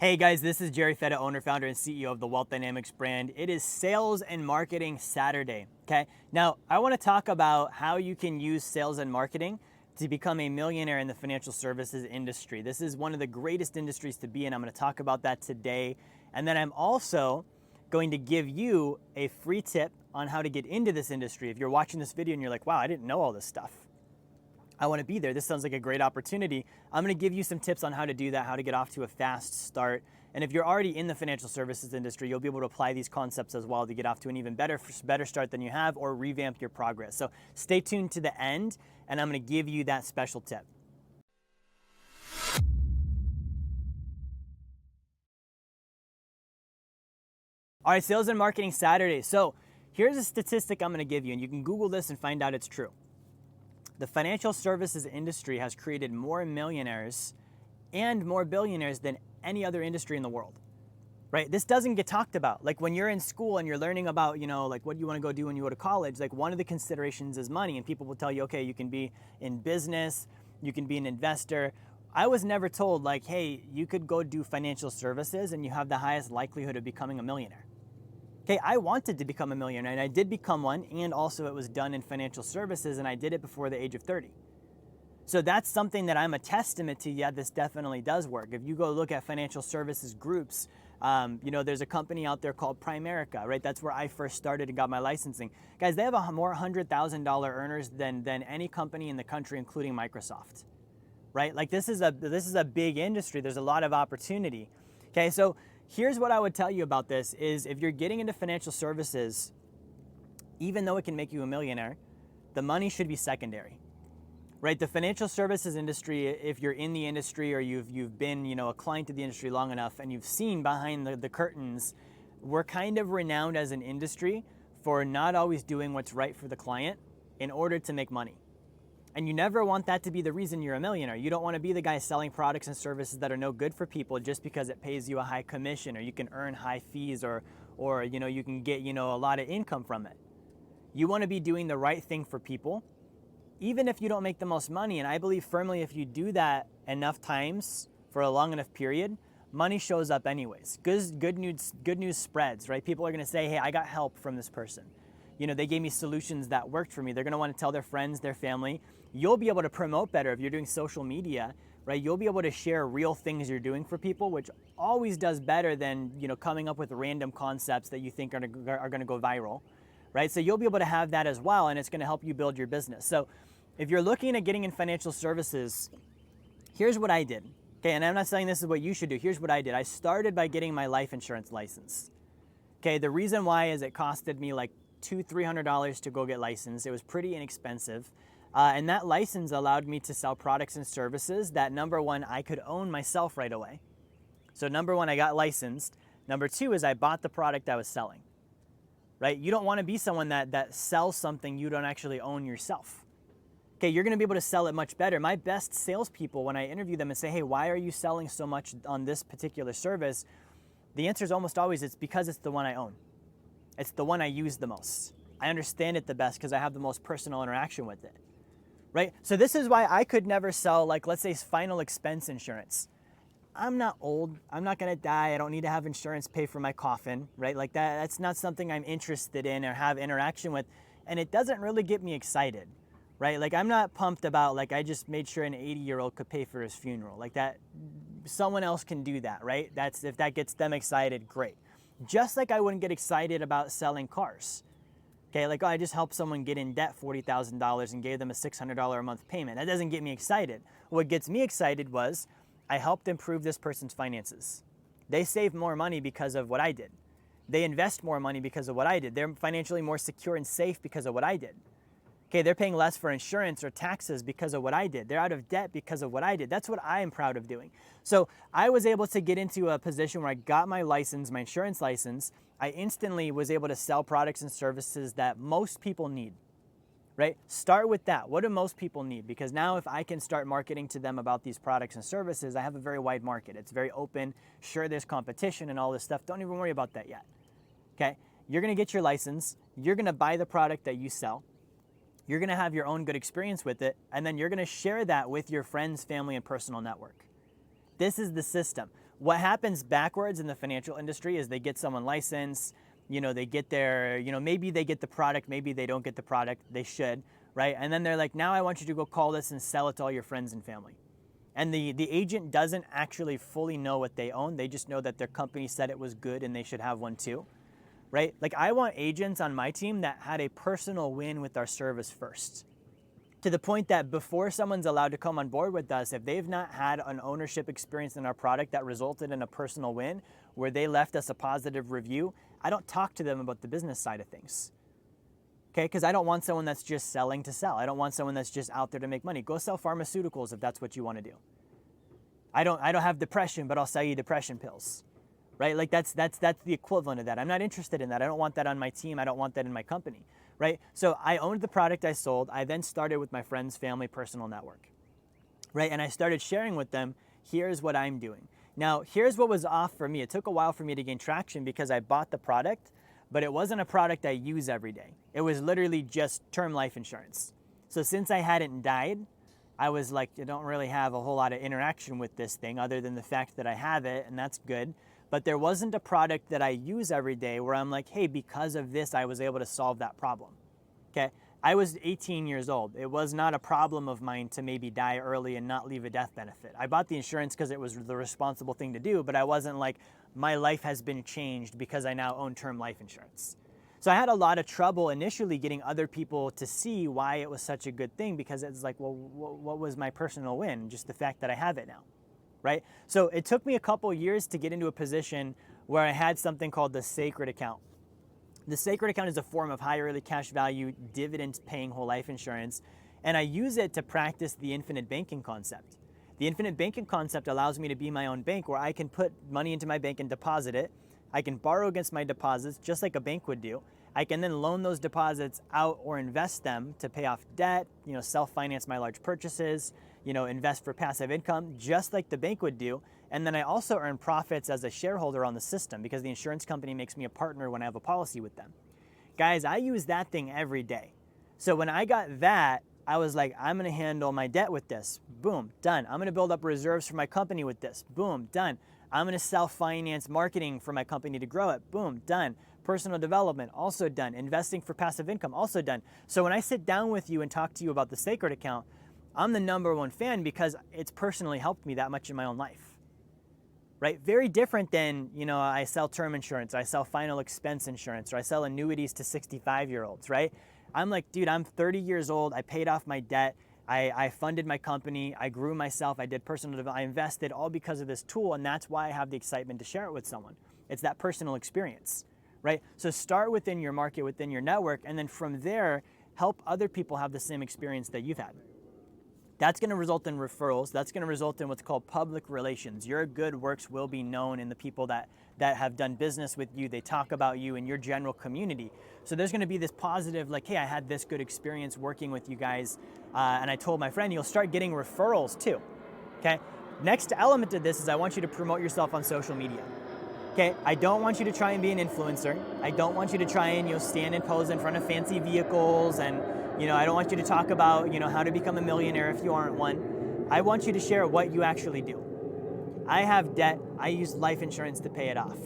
Hey guys, this is Jerry Fetta, owner, founder, and CEO of the Wealth Dynamics brand. It is Sales and Marketing Saturday, okay? Now, I wanna talk about how you can use sales and marketing to become a millionaire in the financial services industry. This is one of the greatest industries to be in. I'm gonna talk about that today. And then I'm also going to give you a free tip on how to get into this industry. If you're watching this video and you're like, wow, I didn't know all this stuff. I want to be there. This sounds like a great opportunity. I'm going to give you some tips on how to do that, how to get off to a fast start. And if you're already in the financial services industry, you'll be able to apply these concepts as well to get off to an even better start than you have or revamp your progress. So stay tuned to the end, and I'm going to give you that special tip. All right, Sales and Marketing Saturday. So here's a statistic I'm going to give you, and you can Google this and find out it's true. The financial services industry has created more millionaires and more billionaires than any other industry in the world, right? This doesn't get talked about. Like when you're in school and you're learning about, like what you want to go do when you go to college, like one of the considerations is money, and people will tell you, okay, you can be in business, you can be an investor. I was never told like, hey, you could go do financial services and you have the highest likelihood of becoming a millionaire. Okay, I wanted to become a millionaire, and I did become one, and also it was done in financial services, and I did it before the age of 30. So that's something that I'm a testament to. Yeah, this definitely does work. If you go look at financial services groups, there's a company out there called Primerica, right? That's where I first started and got my licensing. Guys, they have more $100,000 earners than any company in the country, including Microsoft, right? Like this is a big industry. There's a lot of opportunity. Okay, so here's what I would tell you about this is if you're getting into financial services, even though it can make you a millionaire, the money should be secondary, right? The financial services industry, if you're in the industry or you've been, a client of the industry long enough and you've seen behind the curtains, we're kind of renowned as an industry for not always doing what's right for the client in order to make money. And you never want that to be the reason you're a millionaire. You don't want to be the guy selling products and services that are no good for people just because it pays you a high commission or you can earn high fees or you can get, a lot of income from it. You want to be doing the right thing for people, even if you don't make the most money. And I believe firmly if you do that enough times for a long enough period, money shows up anyways. Good news spreads, right? People are going to say, hey, I got help from this person. They gave me solutions that worked for me. They're going to want to tell their friends, their family. You'll be able to promote better if you're doing social media, right? You'll be able to share real things you're doing for people, which always does better than, coming up with random concepts that you think are going to go viral, right? So you'll be able to have that as well, and it's going to help you build your business. So if you're looking at getting in financial services, here's what I did. Okay, and I'm not saying this is what you should do. Here's what I did. I started by getting my life insurance license. Okay, the reason why is it costed me like $200-300 to go get licensed. It was pretty inexpensive. And that license allowed me to sell products and services that, number one, I could own myself right away. So number one, I got licensed. Number two is I bought the product I was selling, right? You don't want to be someone that sells something you don't actually own yourself. Okay, you're going to be able to sell it much better. My best salespeople, when I interview them and say, hey, why are you selling so much on this particular service? The answer is almost always, it's because it's the one I own. It's the one I use the most. I understand it the best because I have the most personal interaction with it, right? So this is why I could never sell, like, let's say final expense insurance. I'm not old. I'm not going to die. I don't need to have insurance pay for my coffin, right? Like that's not something I'm interested in or have interaction with. And it doesn't really get me excited, right? Like I'm not pumped about, like, I just made sure an 80-year-old could pay for his funeral. Like that, someone else can do that, right? If that gets them excited, great. Just like I wouldn't get excited about selling cars. Okay, like, oh, I just helped someone get in debt $40,000 and gave them a $600 a month payment. That doesn't get me excited. What gets me excited was I helped improve this person's finances. They save more money because of what I did. They invest more money because of what I did. They're financially more secure and safe because of what I did. Okay, they're paying less for insurance or taxes because of what I did. They're out of debt because of what I did. That's what I am proud of doing. So I was able to get into a position where I got my license, my insurance license. I instantly was able to sell products and services that most people need, right? Start with that. What do most people need? Because now if I can start marketing to them about these products and services, I have a very wide market. It's very open. Sure, there's competition and all this stuff. Don't even worry about that yet, okay? You're going to get your license. You're going to buy the product that you sell. You're going to have your own good experience with it, and then you're going to share that with your friends, family, and personal network. This is the system. what happens backwards in the financial industry is they get someone licensed, they get their, maybe they get the product, maybe they don't get the product, they should, right? And then they're like, now I want you to go call this and sell it to all your friends and family. And the agent doesn't actually fully know what they own. They just know that their company said it was good and they should have one too, right? Like I want agents on my team that had a personal win with our service first. To the point that before someone's allowed to come on board with us, if they've not had an ownership experience in our product that resulted in a personal win, where they left us a positive review, I don't talk to them about the business side of things. Okay, because I don't want someone that's just selling to sell. I don't want someone that's just out there to make money. Go sell pharmaceuticals if that's what you want to do. I don't have depression, but I'll sell you depression pills. Right? Like that's the equivalent of that. I'm not interested in that. I don't want that on my team. I don't want that in my company. Right? So I owned the product I sold. I then started with my friends, family, personal network. Right? And I started sharing with them, here's what I'm doing. Now, here's what was off for me. It took a while for me to gain traction because I bought the product, but it wasn't a product I use every day. It was literally just term life insurance. So since I hadn't died, I was like, I don't really have a whole lot of interaction with this thing other than the fact that I have it, and that's good. But there wasn't a product that I use every day where I'm like, hey, because of this, I was able to solve that problem. Okay? I was 18 years old. It was not a problem of mine to maybe die early and not leave a death benefit. I bought the insurance because it was the responsible thing to do, but I wasn't like, my life has been changed because I now own term life insurance. So I had a lot of trouble initially getting other people to see why it was such a good thing, because it's like, well, what was my personal win? Just the fact that I have it now, right? So it took me a couple years to get into a position where I had something called the sacred account. The sacred account is a form of high early cash value, dividends paying whole life insurance, and I use it to practice the infinite banking concept. The infinite banking concept allows me to be my own bank, where I can put money into my bank and deposit it. I can borrow against my deposits just like a bank would do. I can then loan those deposits out or invest them to pay off debt, self-finance my large purchases, invest for passive income, just like the bank would do. And then I also earn profits as a shareholder on the system because the insurance company makes me a partner when I have a policy with them. Guys, I use that thing every day. So when I got that, I was like, I'm gonna handle my debt with this. Boom, done. I'm gonna build up reserves for my company with this. Boom, done. I'm gonna self-finance marketing for my company to grow it. Boom, done. Personal development, also done. Investing for passive income, also done. So when I sit down with you and talk to you about the sacred account, I'm the #1 fan because it's personally helped me that much in my own life, right? Very different than, I sell term insurance, or I sell final expense insurance, or I sell annuities to 65-year-olds, right? I'm like, dude, I'm 30 years old. I paid off my debt. I funded my company. I grew myself. I did personal development. I invested all because of this tool, and that's why I have the excitement to share it with someone. It's that personal experience, right? So start within your market, within your network, and then from there, help other people have the same experience that you've had. That's going to result in referrals. That's going to result in what's called public relations. Your good works will be known in the people that have done business with you. They talk about you in your general community. So there's going to be this positive, like, hey, I had this good experience working with you guys. And I told my friend, you'll start getting referrals too. Okay. Next element to this is I want you to promote yourself on social media. Okay. I don't want you to try and be an influencer. I don't want you to try and, stand and pose in front of fancy vehicles, and I don't want you to talk about, how to become a millionaire if you aren't one. I want you to share what you actually do. I have debt. I use life insurance to pay it off.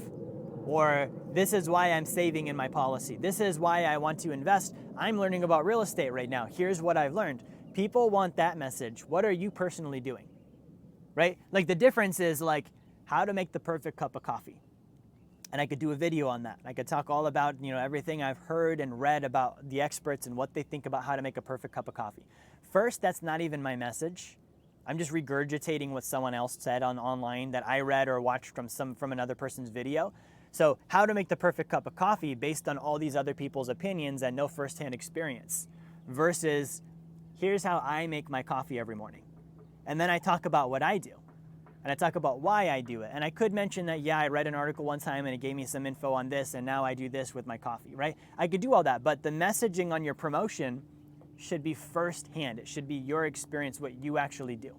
Or this is why I'm saving in my policy. This is why I want to invest. I'm learning about real estate right now. Here's what I've learned. People want that message. What are you personally doing? Right? Like the difference is like how to make the perfect cup of coffee. And I could do a video on that. I could talk all about, everything I've heard and read about the experts and what they think about how to make a perfect cup of coffee. First, that's not even my message. I'm just regurgitating what someone else said online that I read or watched from another person's video. So how to make the perfect cup of coffee based on all these other people's opinions and no firsthand experience, versus here's how I make my coffee every morning. And then I talk about what I do. And I talk about why I do it. And I could mention that, yeah, I read an article one time and it gave me some info on this, and now I do this with my coffee, right? I could do all that, but the messaging on your promotion should be firsthand. It should be your experience, what you actually do.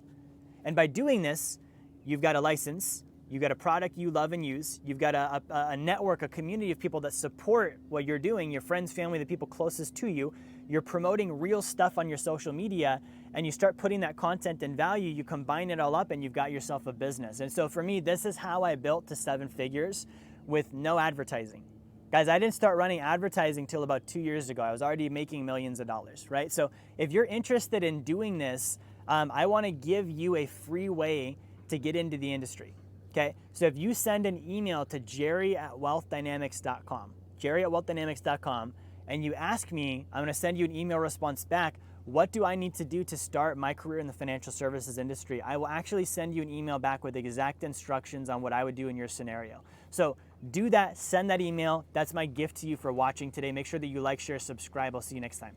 And by doing this, you've got a license, you've got a product you love and use, you've got a network, a community of people that support what you're doing, your friends, family, the people closest to you, you're promoting real stuff on your social media, and you start putting that content and value, you combine it all up and you've got yourself a business. And so for me, this is how I built to 7 figures with no advertising. Guys, I didn't start running advertising till about 2 years ago. I was already making millions of dollars, right? So if you're interested in doing this, I wanna give you a free way to get into the industry, okay? So if you send an email to jerry@wealthdynamics.com, jerry@wealthdynamics.com, and you ask me, I'm gonna send you an email response back, what do I need to do to start my career in the financial services industry? I will actually send you an email back with exact instructions on what I would do in your scenario. So do that, send that email. That's my gift to you for watching today. Make sure that you like, share, subscribe. I'll see you next time.